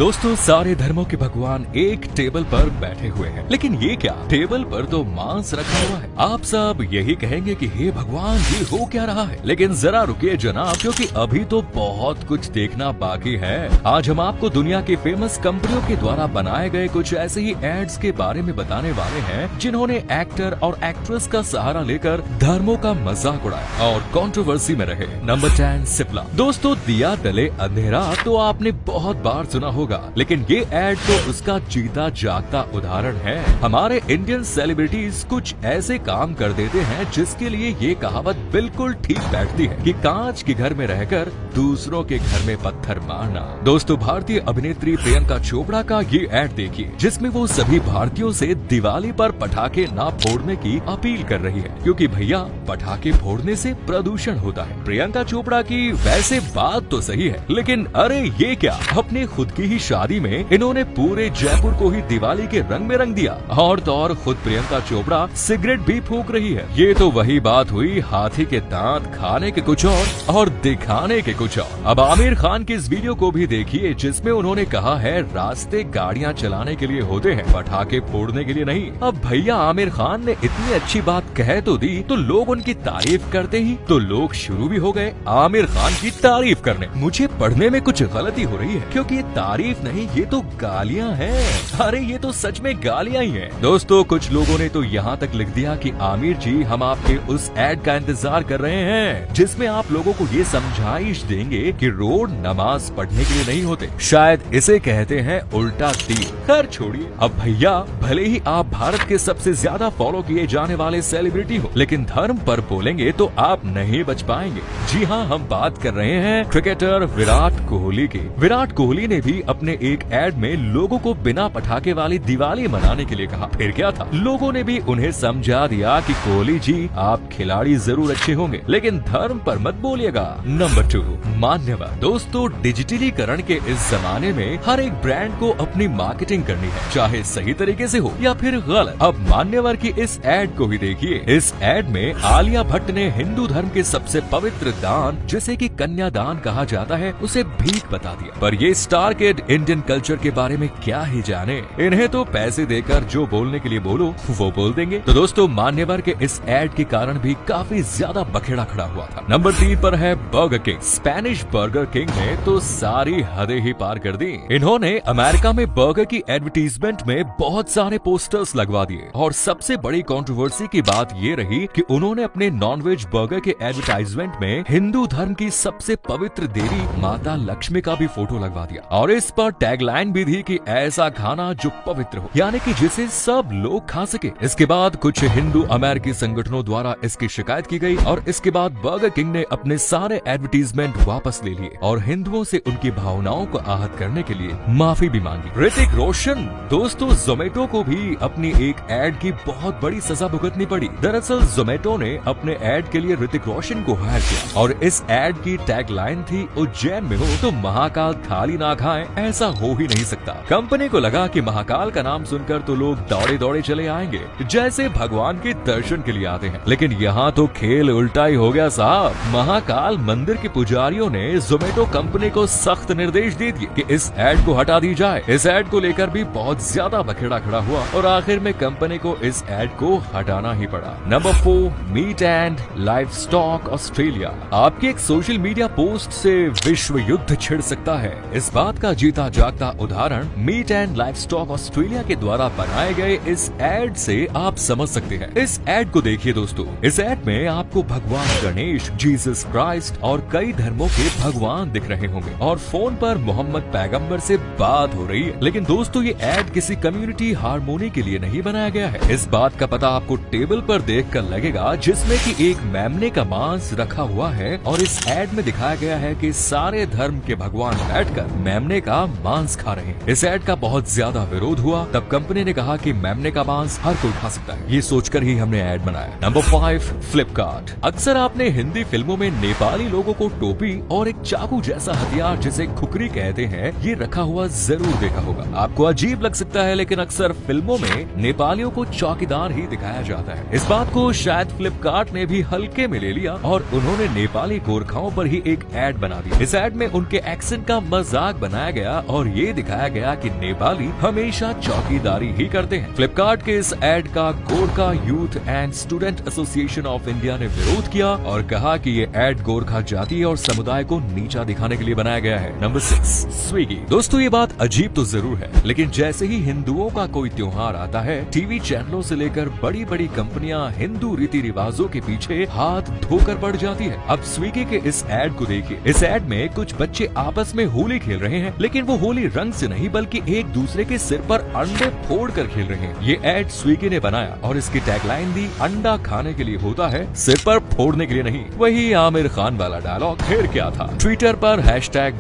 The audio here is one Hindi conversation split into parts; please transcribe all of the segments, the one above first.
दोस्तों, सारे धर्मों के भगवान एक टेबल पर बैठे हुए हैं, लेकिन ये क्या, टेबल पर तो मांस रखा हुआ है। आप सब यही कहेंगे कि हे भगवान, ये हो क्या रहा है। लेकिन जरा रुकिए जनाब, क्योंकि अभी तो बहुत कुछ देखना बाकी है। आज हम आपको दुनिया की फेमस कंपनियों के द्वारा बनाए गए कुछ ऐसे ही एड्स के बारे में बताने वाले हैं, जिन्होंने एक्टर और एक्ट्रेस का सहारा लेकर धर्मों का मजाक उड़ाया और कंट्रोवर्सी में रहे। नंबर 10, सिप्ला। दोस्तों, दिया डले अंधेरा तो आपने बहुत बार सुना होगा, लेकिन ये एड तो उसका जीता जागता उदाहरण है। हमारे इंडियन सेलिब्रिटीज कुछ ऐसे काम कर देते हैं जिसके लिए ये कहावत बिल्कुल ठीक बैठती है कि कांच के घर में रहकर दूसरों के घर में पत्थर मारना। दोस्तों, भारतीय अभिनेत्री प्रियंका चोपड़ा का ये एड देखिए, जिसमें वो सभी भारतीयों से दिवाली पर पटाखे ना फोड़ने की अपील कर रही है, क्योंकि भैया पटाखे फोड़ने से प्रदूषण होता है। प्रियंका चोपड़ा की वैसे बात तो सही है, लेकिन अरे ये क्या, अपने खुद की ही शादी में इन्होंने पूरे जयपुर को ही दिवाली के रंग में रंग दिया। और तो और खुद प्रियंका चोपड़ा सिगरेट भी फूंक रही है। ये तो वही बात हुई, हाथी के दांत खाने के कुछ और दिखाने के कुछ और। अब आमिर खान की इस वीडियो को भी देखिए, जिसमें उन्होंने कहा है रास्ते गाड़ियां चलाने के लिए होते हैं, पटाखे फोड़ने के लिए नहीं। अब भैया आमिर खान ने इतनी अच्छी बात कह तो दी, तो लोग उनकी तारीफ करते ही तो लोग शुरू भी हो गए आमिर खान की तारीफ करने। मुझे पढ़ने में कुछ गलती हो रही है, क्योंकि ये तारीफ नहीं, ये तो गालियां हैं। अरे ये तो सच में गालियां ही हैं। दोस्तों, कुछ लोगों ने तो यहाँ तक लिख दिया कि आमिर जी, हम आपके उस एड का इंतजार कर रहे हैं जिसमें आप लोगों को ये समझाइश देंगे कि रोड नमाज पढ़ने के लिए नहीं होते। शायद इसे कहते हैं उल्टा तीर। खैर छोड़िए। अब भैया, भले ही आप भारत के सबसे ज्यादा फॉलो किए जाने वाले सेलिब्रिटी हो, लेकिन धर्म पर बोलेंगे तो आप नहीं बच पाएंगे। जी हाँ, हम बात कर रहे हैं क्रिकेटर विराट कोहली की। विराट कोहली ने भी अपने एक एड में लोगों को बिना पटाखे वाली दिवाली मनाने के लिए कहा। फिर क्या था, लोगों ने भी उन्हें समझा दिया कि कोहली जी, आप खिलाड़ी जरूर अच्छे होंगे, लेकिन धर्म पर मत बोलिएगा। नंबर 2, मान्यवर। दोस्तों, डिजिटलीकरण के इस जमाने में हर एक ब्रांड को अपनी मार्केटिंग करनी है, चाहे सही तरीके से हो या फिर गलत। अब मान्यवर की इस एड को ही देखिए। इस एड में आलिया भट्ट ने हिंदू धर्म के सबसे पवित्र दान, जिसे कि कन्यादान कहा जाता है, उसे भीख बता दिया। पर ये स्टार किड इंडियन कल्चर के बारे में क्या ही जाने, इन्हें तो पैसे देकर जो बोलने के लिए बोलो वो बोल देंगे। तो दोस्तों, मान्यवर के इस एड के कारण भी काफी ज्यादा बखेड़ा खड़ा हुआ था। नंबर 3 पर है burger king. Spanish burger king ने तो सारी हदें ही पार कर दी। इन्होंने अमेरिका में बर्गर की एडवर्टीजमेंट में बहुत सारे पोस्टर्स लगवा दिए, और सबसे बड़ी कंट्रोवर्सी की बात ये रही कि उन्होंने अपने नॉनवेज बर्गर के एडवर्टाइजमेंट में हिंदू धर्म की सबसे पवित्र देवी माता लक्ष्मी का भी फोटो लगवा दिया, और इस पर टैगलाइन भी दी कि ऐसा खाना जो पवित्र हो, यानी कि जिसे सब लोग खा सके। इसके बाद कुछ हिंदू अमेरिकी संगठनों द्वारा इसकी शिकायत की गई, और इसके बाद बर्गर किंग ने अपने सारे एडवर्टीजमेंट वापस ले लिए और हिंदुओं से उनकी भावनाओं को आहत करने के लिए माफी भी मांगी। ऋतिक रोशन। दोस्तों, जोमेटो को भी अपनी एक एड की बहुत बड़ी सजा भुगतनी पड़ी। दरअसल जोमेटो ने अपने एड के लिए ऋतिक रोशन को हायर किया, और इस एड की टैगलाइन थी, उज्जैन में हो तो महाकाल थाली ना खाएं, ऐसा हो ही नहीं सकता। कंपनी को लगा कि महाकाल का नाम सुनकर तो लोग दौड़े दौड़े चले आएंगे, जैसे भगवान के दर्शन के लिए आते हैं। लेकिन यहाँ तो खेल उल्टा ही हो गया साहब। महाकाल मंदिर के पुजारियों ने जोमेटो कंपनी को सख्त निर्देश दे दिए कि इस एड को हटा दी जाए। इस एड को लेकर भी बहुत ज्यादा बखेड़ा खड़ा हुआ, और आखिर में कंपनी को इस एड को हटाना ही पड़ा। Number 4, meat and livestock Australia. आपकी एक सोशल मीडिया पोस्ट से विश्व युद्ध छिड़ सकता है, इस बात का जीता जागता उदाहरण मीट एंड लाइवस्टॉक ऑस्ट्रेलिया के द्वारा बनाए गए इस एड से आप समझ सकते हैं। इस एड को देखिए दोस्तों। इस एड में आपको भगवान गणेश, जीसस क्राइस्ट और कई धर्मों के भगवान दिख रहे होंगे, और फोन पर मोहम्मद पैगंबर से बात हो रही है। लेकिन दोस्तों, ये एड किसी कम्युनिटी हार्मोनी के लिए नहीं बनाया गया है। इस बात का पता आपको टेबल पर देखकर लगेगा, जिसमें कि एक मेमने का मांस रखा हुआ है, और इस एड में दिखाया गया है कि सारे धर्म के भगवान बैठकर मेमने का मांस खा रहे हैं। इस एड का बहुत ज्यादा विरोध हुआ, तब कंपनी ने कहा कि मेमने का मांस हर कोई खा सकता है। ये सोचकर ही हमने एड बनाया। नंबर 5, फ्लिपकार्ट। अक्सर आपने हिंदी फिल्मों में नेपाली लोगों को टोपी और एक चाकू जैसा हथियार जिसे खुकरी कहते हैं ये रखा हुआ जरूर देखा होगा। आपको अजीब लग सकता है लेकिन अक्सर फिल्मों में नेपालियों को चौकीदार ही दिखाया जाता है। इस बात को शायद फ्लिपकार्ट ने भी हल्के में ले लिया और उन्होंने नेपाली गोरखाओं पर ही एक एड बना दिया। इस एड में उनके एक्सेंट का मजाक बनाया गया और ये दिखाया गया कि नेपाली हमेशा चौकीदारी ही करते हैं। फ्लिपकार्ट के इस एड का Gorkha youth and student association of India ने विरोध किया और कहा कि ये एड गोरखा जाति और समुदाय को नीचा दिखाने के लिए बनाया गया है। Number 6, Swiggy. दोस्तों ये बात अजीब तो जरूर है लेकिन जैसे ही हिंदुओं का कोई त्योहार आता है टीवी चैनलों से लेकर बड़ी बड़ी कंपनियां हिंदू रीति रिवाजों के पीछे हाथ धोकर पड़ जाती है। अब स्विगी के इस एड को देखिए। इस एड में कुछ बच्चे आपस में होली खेल रहे हैं लेकिन वो होली रंग से नहीं बल्कि एक दूसरे के सिर पर अंडे फोड़ कर खेल रहे हैं। ये एड स्विगी ने बनाया और इसकी टैगलाइन दी, अंडा खाने के लिए होता है, सिर पर फोड़ने के लिए नहीं। वही आमिर खान वाला डायलॉग फिर क्या था। ट्विटर पर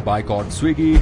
#बायकॉट स्विगी,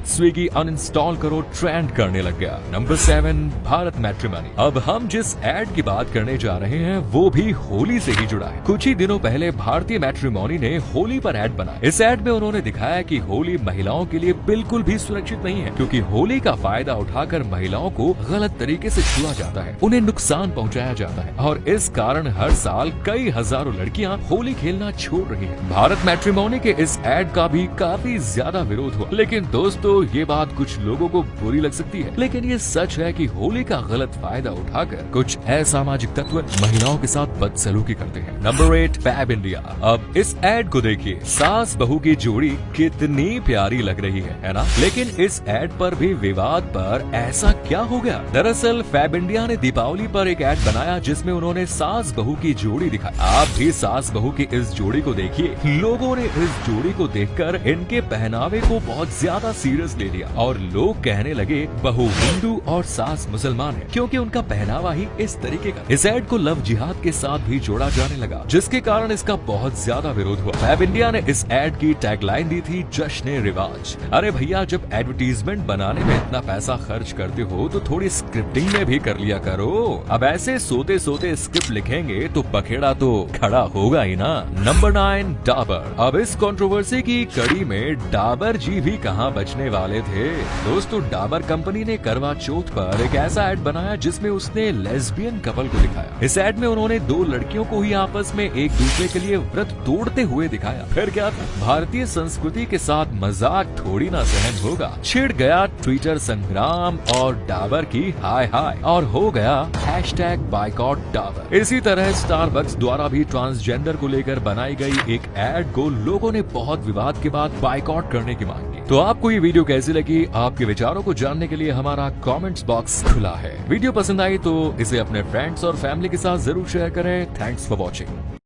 #स्विगी अनइंस्टॉल करो ट्रेंड करने लग गया। Number 7, Bharat matrimony. अब हम जिस एड की बात करने जा रहे हैं वो भी होली से ही जुड़ा है। कुछ ही दिनों पहले भारतीय मैट्रिमोनी ने होली पर एड बनाया। इस एड में उन्होंने दिखाया कि होली महिलाओं के लिए बिल्कुल भी सुरक्षित नहीं है क्योंकि होली का फायदा उठाकर महिलाओं को गलत तरीके से छुआ जाता है, उन्हें नुकसान पहुंचाया जाता है और इस कारण हर साल कई हजारों लड़कियां होली खेलना छोड़ रही हैं। भारत मैट्रिमोनी के इस एड का भी काफी ज्यादा विरोध हुआ लेकिन दोस्तों ये बात कुछ लोगों को बुरी लग सकती है लेकिन ये सच है कि होली का गलत फायदा उठाकर कुछ असामाजिक तत्व महिलाओं के साथ बदसलूकी करते हैं। Number 8, Fab India. अब इस एड को देखिए, सास बहू की जोड़ी कितनी प्यारी लग रही है ना? लेकिन इस एड पर भी विवाद पर ऐसा क्या हो गया? दरअसल फैब इंडिया ने दीपावली पर एक एड बनाया जिसमें उन्होंने सास बहू की जोड़ी दिखाई। आप भी सास बहू की इस जोड़ी को देखिए। लोगों ने इस जोड़ी को देखकर इनके पहनावे को बहुत ज्यादा सीरियस ले लिया और लोग कहने लगे बहू हिंदू और सास मुसलमान है क्योंकि उनका पहनावा ही इस तरीके का। इस एड को लव जिहाद के साथ भी जोड़ा जाने लगा जिसके कारण इसका बहुत ज्यादा विरोध हुआ। फैब इंडिया ने इस एड की टैगलाइन दी थी, जश्न रिवाज। अरे भैया जब एडवर्टीजमेंट बनाने में इतना पैसा खर्च करते हो तो थोड़ी स्क्रिप्टिंग में भी कर लिया करो। अब ऐसे सोते सोते स्क्रिप्ट लिखेंगे तो पखेड़ा तो खड़ा होगा ही ना। नंबर 9, डाबर। अब इस कंट्रोवर्सी की कड़ी में डाबर जी भी कहां बचने वाले थे। दोस्तों डाबर कंपनी ने करवा चौथ पर एक ऐसा एड बनाया जिसमें उसने लेस्बियन कपल को दिखाया। इस एड में उन्होंने 2 लड़कियों को ही आपस में एक दूसरे के लिए व्रत तोड़ते हुए दिखाया। फिर क्या था? भारतीय संस्कृति के साथ मजाक थोड़ी ना सहन होगा। छिड़ गया ट्विटर संग्राम और डाबर की हाय हाय और हो गया #बायकॉट डाबर। इसी तरह स्टारबक्स द्वारा भी ट्रांसजेंडर को लेकर बनाई गई एक एड को लोगों ने बहुत विवाद के बाद बायकॉट करने की मांग की। तो आपको ये वीडियो कैसी लगी? आपके विचारों को जानने के लिए हमारा कमेंट्स बॉक्स खुला है। वीडियो पसंद आई तो इसे अपने फ्रेंड्स और फैमिली के साथ जरूर शेयर करें। Thanks for watching.